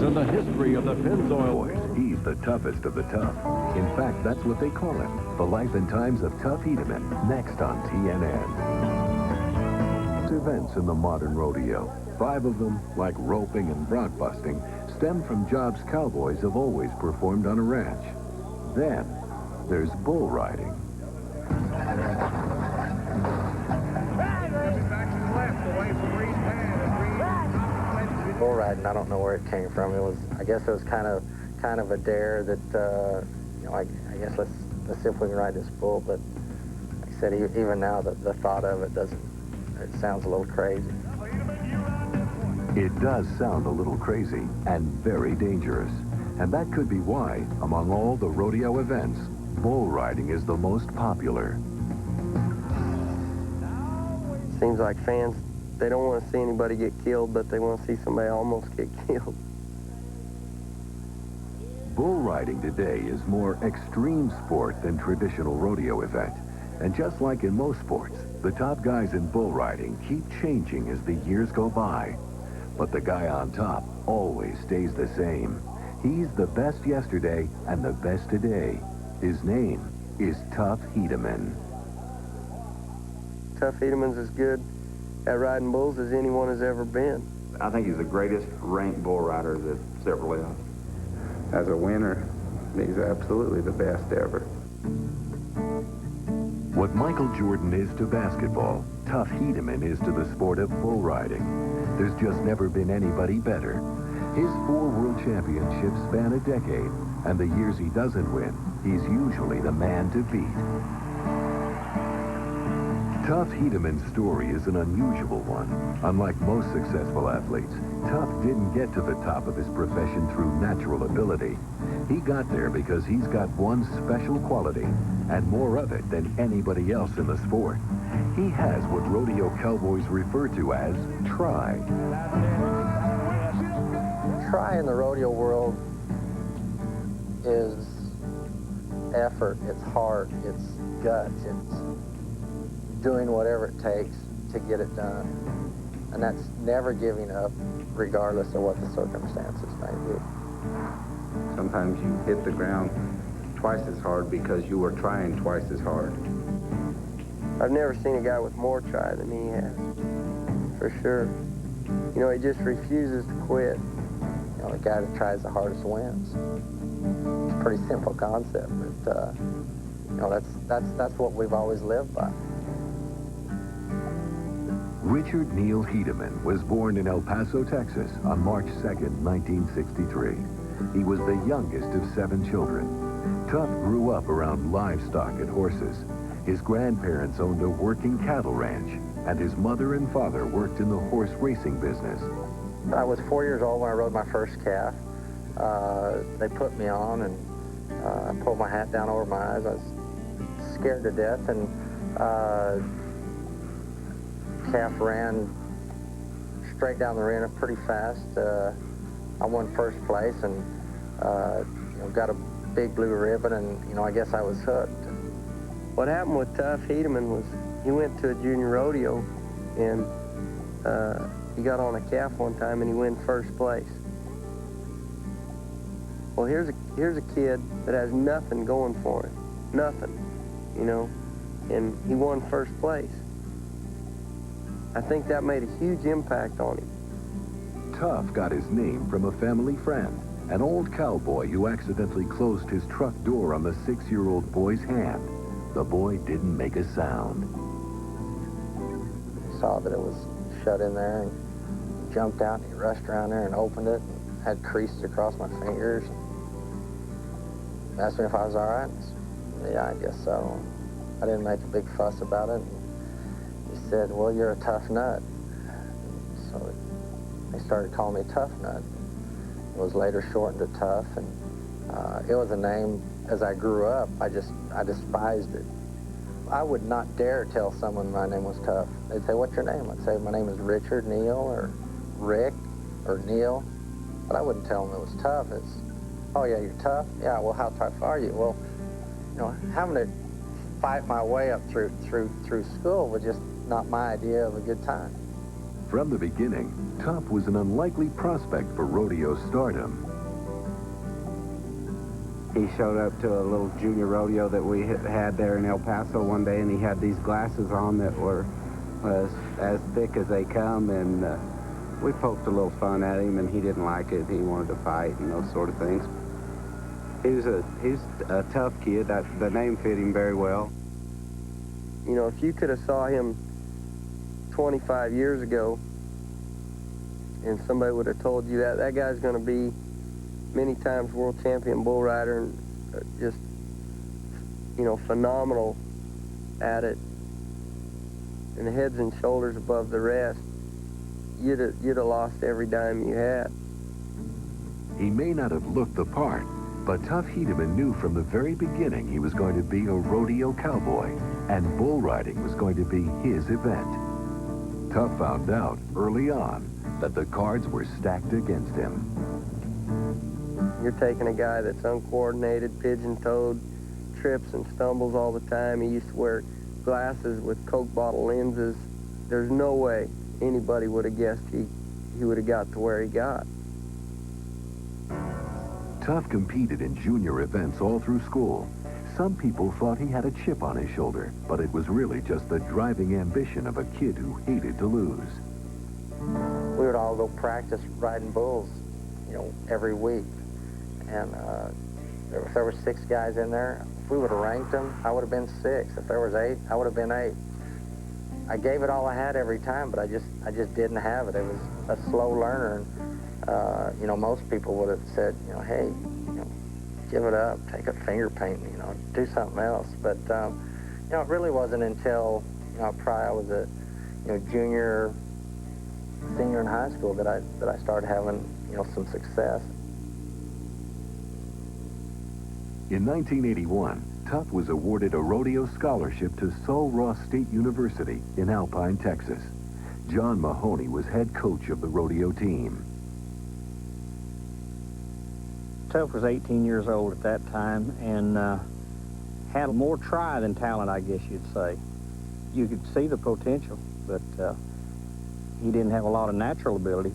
in the history of the Pennzoil. He's the toughest of the tough. In fact, that's what they call him. The life and times of Tuff Hedeman, next on TNN. Events in the modern rodeo. 5 of them, like roping and bronc busting, stem from jobs cowboys have always performed on a ranch. Then, there's bull riding. Bull riding, I don't know where it came from. It was, I guess it was kind of a dare that, you know, I guess let's see if we can ride this bull. But like I said, even now, the thought of it it sounds a little crazy. It does sound a little crazy and very dangerous. And that could be why, among all the rodeo events, bull riding is the most popular. Seems like fans, they don't want to see anybody get killed, but they want to see somebody almost get killed. Bull riding today is more extreme sport than traditional rodeo event. And just like in most sports, the top guys in bull riding keep changing as the years go by. But the guy on top always stays the same. He's the best yesterday and the best today. His name is Tuff Hedeman. Tuff Hedeman's as good at riding bulls as anyone has ever been. I think he's the greatest ranked bull rider that's ever lived. As a winner, he's absolutely the best ever. What Michael Jordan is to basketball, Tuff Hedeman is to the sport of bull riding. There's just never been anybody better. His 4 world championships span a decade, and the years he doesn't win, he's usually the man to beat. Tuff Hedeman's story is an unusual one. Unlike most successful athletes, Tuff didn't get to the top of his profession through natural ability. He got there because he's got one special quality, and more of it than anybody else in the sport. He has what rodeo cowboys refer to as try. Try in the rodeo world is effort, it's heart, it's guts, it's doing whatever it takes to get it done. And that's never giving up, regardless of what the circumstances may be. Sometimes you hit the ground twice as hard because you were trying twice as hard. I've never seen a guy with more try than he has, for sure. You know, he just refuses to quit. You know, the guy that tries the hardest wins. It's a pretty simple concept, but you know, that's what we've always lived by. Richard Neil Hedeman was born in El Paso, Texas on March 2nd, 1963. He was the youngest of 7 children. Tuff grew up around livestock and horses. His grandparents owned a working cattle ranch, and his mother and father worked in the horse racing business. I was 4 years old when I rode my first calf. They put me on, and I pulled my hat down over my eyes. I was scared to death, and calf ran straight down the arena pretty fast. I won first place, and you know, got a big blue ribbon, and you know, I guess I was hooked. What happened with Tuff Hedeman was he went to a junior rodeo, and he got on a calf one time, and he won first place. Well, here's a kid that has nothing going for him, nothing, you know, and he won first place. I think that made a huge impact on him. Tuff got his name from a family friend, an old cowboy who accidentally closed his truck door on the 6-year-old boy's hand. The boy didn't make a sound. He saw that it was shut in there, and he jumped out, and he rushed around there and opened it, and had creases across my fingers. Asked me if I was all right. I said, yeah, I guess so. I didn't make a big fuss about it. He said, well, you're a tough nut. So they started calling me Tough Nut. It was later shortened to Tuff, and it was a name, as I grew up, I despised it. I would not dare tell someone my name was Tuff. They'd say, what's your name? I'd say, my name is Richard, Neil, or Rick, or Neil. But I wouldn't tell them it was Tuff. It's, oh yeah, you're tough? Yeah, well, how tough are you? Well, you know, having to fight my way up through school was just not my idea of a good time. From the beginning, Tuff was an unlikely prospect for rodeo stardom. He showed up to a little junior rodeo that we had there in El Paso one day, and he had these glasses on that were as thick as they come, and we poked a little fun at him, and he didn't like it. He wanted to fight and those sort of things. He's a tough kid. The name fit him very well. You know, if you could have saw him 25 years ago and somebody would have told you that guy's going to be many times world champion bull rider and just, you know, phenomenal at it and heads and shoulders above the rest, you'd have lost every dime you had. He may not have looked the part, but Tuff Hedeman knew from the very beginning he was going to be a rodeo cowboy, and bull riding was going to be his event. Tuff found out early on that the cards were stacked against him. You're taking a guy that's uncoordinated, pigeon-toed, trips and stumbles all the time. He used to wear glasses with Coke bottle lenses. There's no way anybody would have guessed he would have got to where he got. Tuff competed in junior events all through school. Some people thought he had a chip on his shoulder, but it was really just the driving ambition of a kid who hated to lose. We would all go practice riding bulls, you know, every week. And if there were 6 guys in there, if we would have ranked them, I would have been 6. If there was 8, I would have been 8. I gave it all I had every time, but I just didn't have it. It was a slow learner. You know, most people would have said, you know, hey, you know, give it up, take up finger painting, you know, do something else. But you know, it really wasn't until, you know, probably I was a, you know, junior, senior in high school that I started having, you know, some success. In 1981, Tuff was awarded a rodeo scholarship to Sul Ross State University in Alpine, Texas. John Mahoney was head coach of the rodeo team. Tuff was 18 years old at that time and had more try than talent, I guess you'd say. You could see the potential, but he didn't have a lot of natural ability.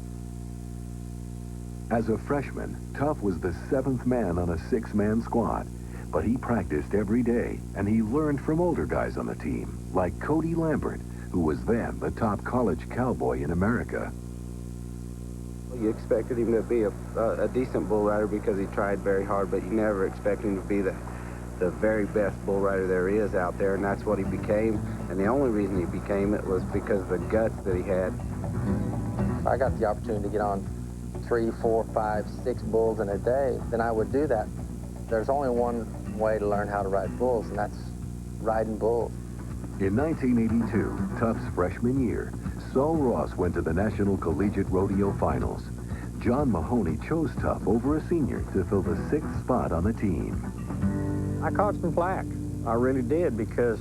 As a freshman, Tuff was the 7th man on a 6-man squad, but he practiced every day, and he learned from older guys on the team, like Cody Lambert, who was then the top college cowboy in America. You expected him to be a decent bull rider because he tried very hard, but you never expected him to be the very best bull rider there is out there, and that's what he became. And the only reason he became it was because of the guts that he had. I got the opportunity to get on 3, 4, 5, 6 bulls in a day, then I would do that. There's only one way to learn how to ride bulls, and that's riding bulls. In 1982, Tuff's freshman year, Sul Ross went to the National Collegiate Rodeo Finals. John Mahoney chose Tuff over a senior to fill the 6th spot on the team. I caught some flack. I really did, because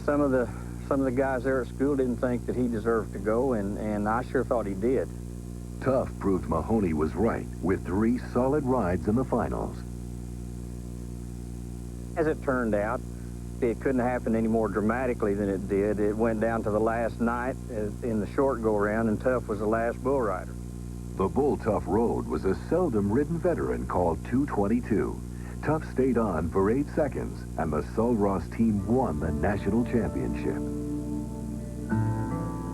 some of the guys there at school didn't think that he deserved to go, and I sure thought he did. Tuff proved Mahoney was right with 3 solid rides in the finals. As it turned out, it couldn't happen any more dramatically than it did. It went down to the last night in the short go-around, and Tuff was the last bull rider. The bull Tuff rode was a seldom-ridden veteran called 222. Tuff stayed on for 8 seconds, and the Sul Ross team won the national championship.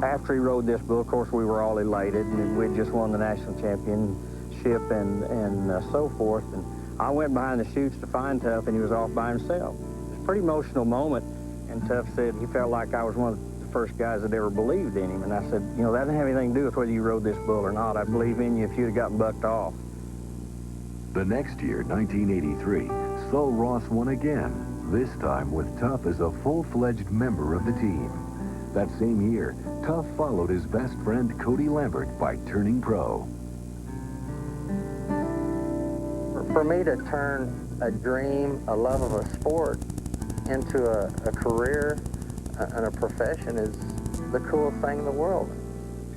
After he rode this bull, of course, we were all elated, and we'd just won the national championship and so forth. And I went behind the chutes to find Tuff, and he was off by himself. It was a pretty emotional moment, and Tuff said he felt like I was one of the first guys that ever believed in him. And I said, you know, that doesn't have anything to do with whether you rode this bull or not. I believe in you if you'd have gotten bucked off. The next year, 1983, Sul Ross won again, this time with Tuff as a full-fledged member of the team. That same year, Tuff followed his best friend Cody Lambert by turning pro. For me to turn a dream, a love of a sport, into a career and a profession is the coolest thing in the world.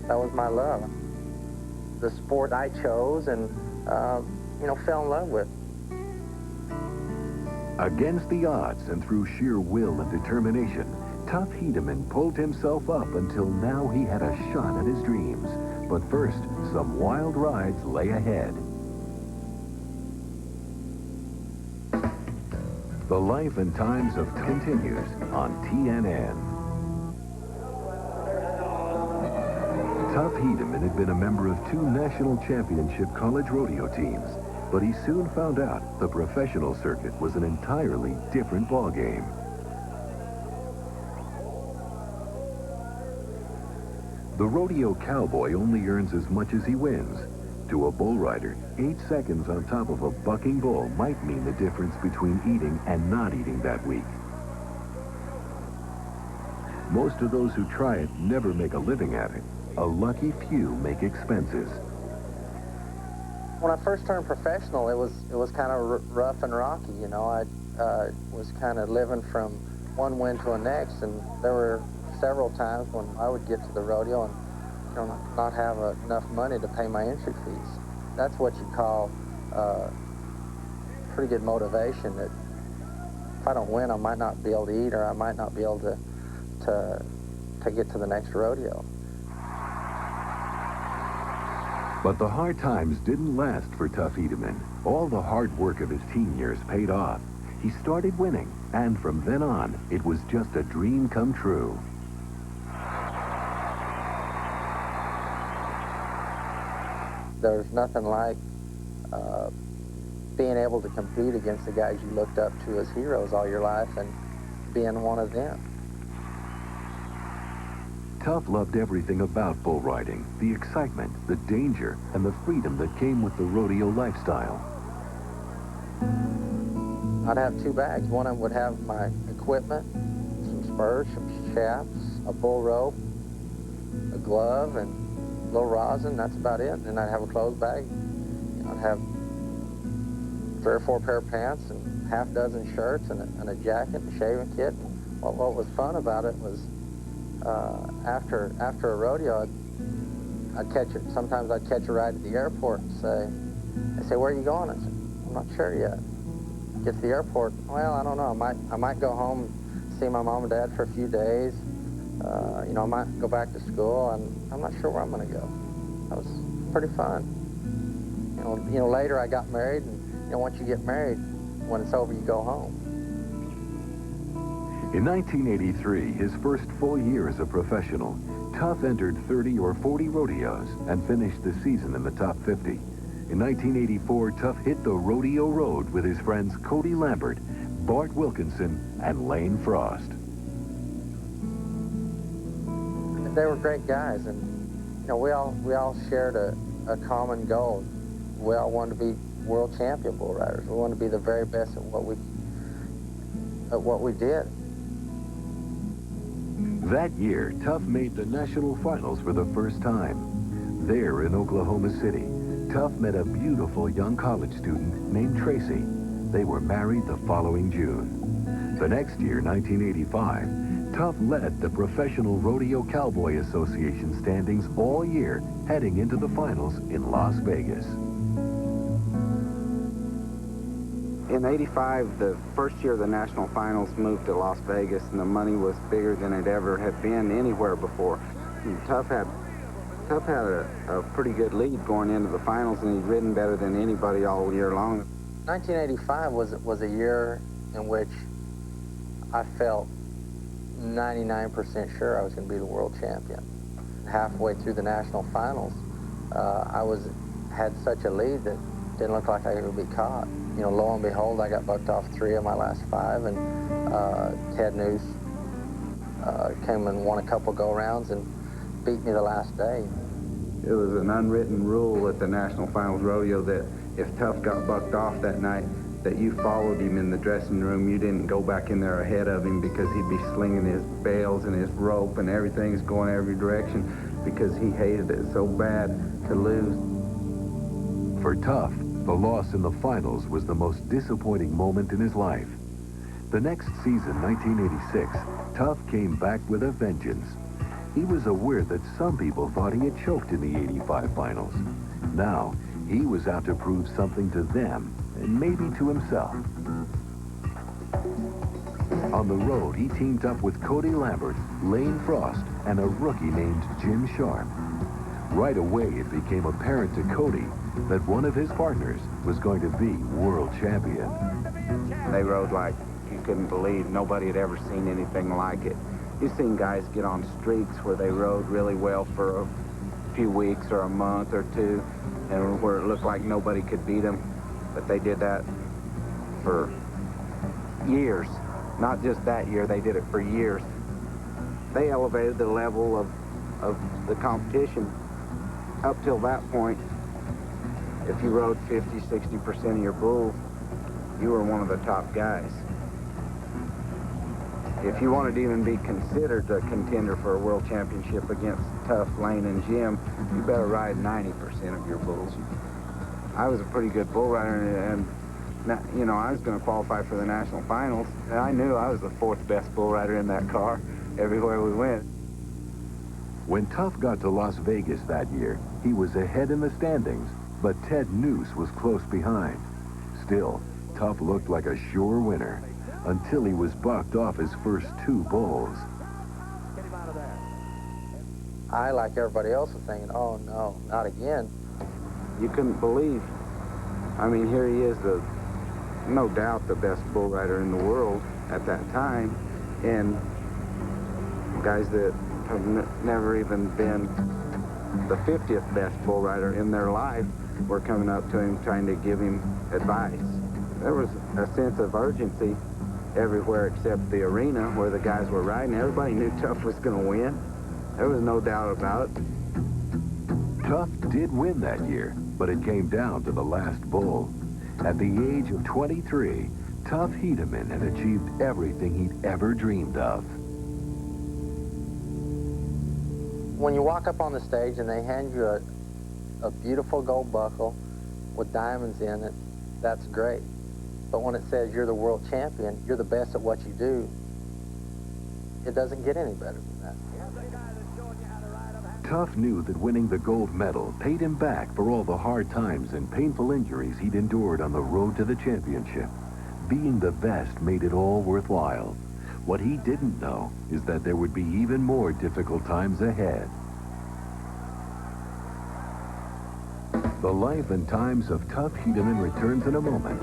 That was my love. The sport I chose and, you know, fell in love with. Against the odds and through sheer will and determination, Tuff Hedeman pulled himself up until now he had a shot at his dreams. But first, some wild rides lay ahead. The life and times of continues on TNN. Tuff Hedeman had been a member of 2 national championship college rodeo teams, but he soon found out the professional circuit was an entirely different ballgame. The rodeo cowboy only earns as much as he wins. To a bull rider, 8 seconds on top of a bucking bull might mean the difference between eating and not eating that week. Most of those who try it never make a living at it. A lucky few make expenses. When I first turned professional, it was kind of rough and rocky. You know, I was kind of living from one win to the next, and there were several times when I would get to the rodeo and not have enough money to pay my entry fees. That's what you call pretty good motivation. That if I don't win, I might not be able to eat, or I might not be able to get to the next rodeo. But the hard times didn't last for Tuff Hedeman. All the hard work of his teen years paid off. He started winning, and from then on, it was just a dream come true. There's nothing like being able to compete against the guys you looked up to as heroes all your life and being one of them. Tuff loved everything about bull riding, the excitement, the danger, and the freedom that came with the rodeo lifestyle. I'd have 2 bags. One of them would have my equipment, some spurs, some shafts, a bull rope, a glove, and a little rosin. That's about it. And then I'd have a clothes bag. I'd have 3 or 4 pair of pants and half dozen shirts and a jacket and a shaving kit. What was fun about it was after a rodeo, sometimes I'd catch a ride at the airport and they say, "Where are you going?" I said, "I'm not sure yet." Get to the airport, well, I don't know. I might go home, see my mom and dad for a few days. I might go back to school, and I'm not sure where I'm going to go. That was pretty fun. Later I got married, and once you get married, when it's over, you go home. In 1983, his first full year as a professional, Tuff entered 30 or 40 rodeos and finished the season in the top 50. In 1984, Tuff hit the rodeo road with his friends Cody Lambert, Bart Wilkinson, and Lane Frost. They were great guys, and we all shared a common goal. We all wanted to be world champion bull riders. We wanted to be the very best at what we did. That year, Tuff made the national finals for the first time. There in Oklahoma City, Tuff met a beautiful young college student named Tracy. They were married the following June. The next year, 1985, Tuff led the Professional Rodeo Cowboy Association standings all year, heading into the finals in Las Vegas. In '85, the first year of the national finals, moved to Las Vegas, and the money was bigger than it ever had been anywhere before. And Tuff had a pretty good lead going into the finals, and he'd ridden better than anybody all year long. 1985 was a year in which I felt 99% sure I was going to be the world champion. Halfway through the national finals, I had such a lead that it didn't look like I could be caught. Lo and behold, I got bucked off 3 of my last 5, and Ted Noose came and won a couple go-rounds and beat me the last day. It was an unwritten rule at the National Finals Rodeo that if Tuff got bucked off that night, that you followed him in the dressing room. You didn't go back in there ahead of him, because he'd be slinging his bales and his rope, and everything's going every direction, because he hated it so bad to lose. For Tuff, the loss in the finals was the most disappointing moment in his life. The next season, 1986, Tuff came back with a vengeance. He was aware that some people thought he had choked in the '85 finals. Now, he was out to prove something to them, and maybe to himself. On the road, he teamed up with Cody Lambert, Lane Frost, and a rookie named Jim Sharp. Right away, it became apparent to Cody that one of his partners was going to be world champion. They rode like you couldn't believe. Nobody had ever seen anything like it. You've seen guys get on streaks where they rode really well for a few weeks or a month or two, and where it looked like nobody could beat them. But they did that for years. Not just that year, they did it for years. They elevated the level of the competition. Up till that point, if you rode 50, 60% of your bulls, you were one of the top guys. If you wanted to even be considered a contender for a world championship against Tuff, Lane, and Jim, you better ride 90% of your bulls. I was a pretty good bull rider, and you know, I was going to qualify for the national finals, and I knew I was the fourth best bull rider in that car everywhere we went. When Tuff got to Las Vegas that year, he was ahead in the standings, but Ted Noose was close behind. Still, Tuff looked like a sure winner until he was bucked off his first two bulls. I, like everybody else, was thinking, oh no, not again. You couldn't believe. I mean, here he is, no doubt the best bull rider in the world at that time, and guys that have never even been the 50th best bull rider in their life were coming up to him trying to give him advice. There was a sense of urgency everywhere except the arena where the guys were riding. Everybody knew Tuff was going to win. There was no doubt about it. Tuff did win that year, but it came down to the last bull. At the age of 23, Tuff Hedeman had achieved everything he'd ever dreamed of. When you walk up on the stage and they hand you a beautiful gold buckle with diamonds in it, that's great. But when it says you're the world champion, you're the best at what you do, it doesn't get any better than that. Tuff knew that winning the gold medal paid him back for all the hard times and painful injuries he'd endured on the road to the championship. Being the best made it all worthwhile. What he didn't know is that there would be even more difficult times ahead. The life and times of Tuff Hedeman returns in a moment.